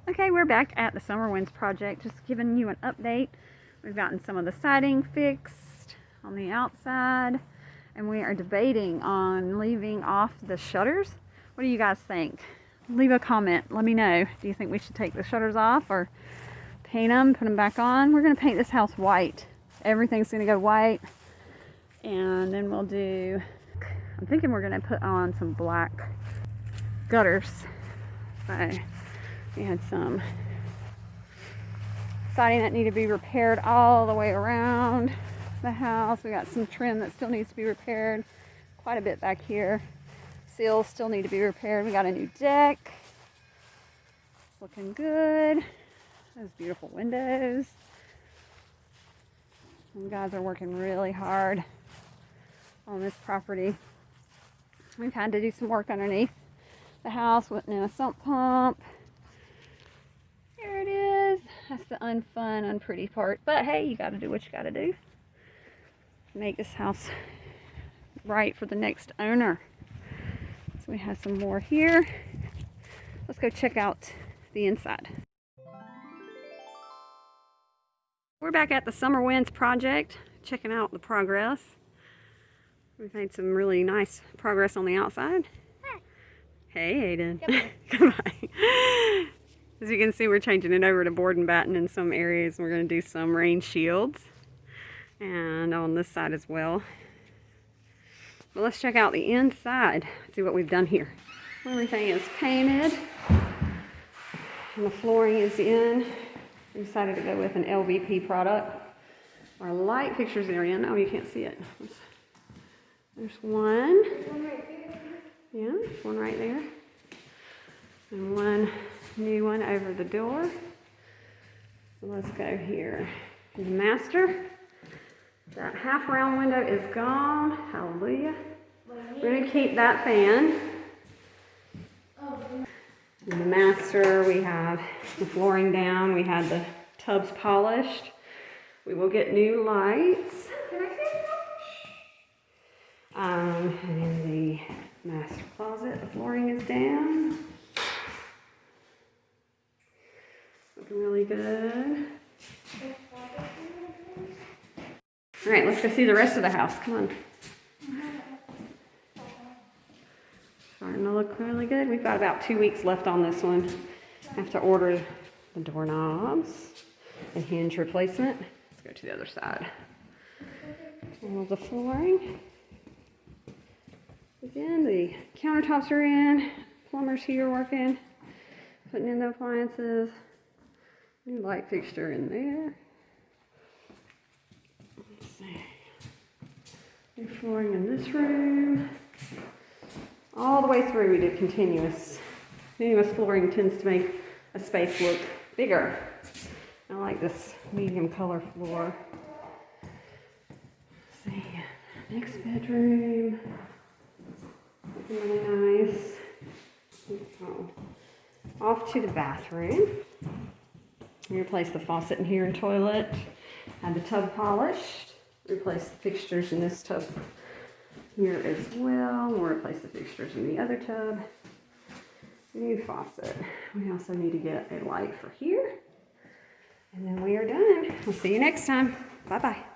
Okay, we're back at the Summer Winds project, just giving you an update. We've gotten some of the siding fixed on the outside, and we are debating on leaving off the shutters. What do you guys think? Leave a comment, let me know. Do you think we should take the shutters off or paint them, put them back on? We're gonna paint this house white. Everything's gonna go white, and then we'll do, I'm thinking we're gonna put on some black gutters. So we had some siding that needed to be repaired all the way around the house. We got some trim that still needs to be repaired. Quite a bit back here. Seals still need to be repaired. We got a new deck. It's looking good. Those beautiful windows. And the guys are working really hard on this property. We've had to do some work underneath the house, putting in a sump pump. There it is. That's the unfun, unpretty part. But hey, you gotta do what you gotta do. Make this house right for the next owner. So we have some more here. Let's go check out the inside. We're back at the Summer Winds project, checking out the progress. We've made some really nice progress on the outside. Hey, Aiden. Goodbye. As you can see, we're changing it over to board and batten in some areas. We're going to do some rain shields, and on this side as well. But let's check out the inside, see what we've done here. Everything is painted, and the flooring is in. We decided to go with an LVP product. Our light fixtures are in. Oh, you can't see it. There's one. Yeah, there's one right there. And one new one over the door. So let's go here. The master. That half round window is gone. Hallelujah. We're going to keep that fan. In the master, we have the flooring down. We had the tubs polished. We will get new lights. And in the master closet, the flooring is down. Looking really good. All right, let's go see the rest of the house. Come on. Starting to look really good. We've got about 2 weeks left on this one. I have to order the doorknobs, a hinge replacement. Let's go to the other side. All the flooring is in. The countertops are in. Plumber's here working, putting in the appliances. New light fixture in there. Let's see. New flooring in this room. All the way through we did continuous. Continuous flooring tends to make a space look bigger. I like this medium color floor. Let's see. Next bedroom. Looking really nice. Oh. Off to the bathroom. We replaced the faucet in here and toilet. Had the tub polished. Replaced the fixtures in this tub here as well. We'll replace the fixtures in the other tub. New faucet. We also need to get a light for here. And then we are done. We'll see you next time. Bye-bye.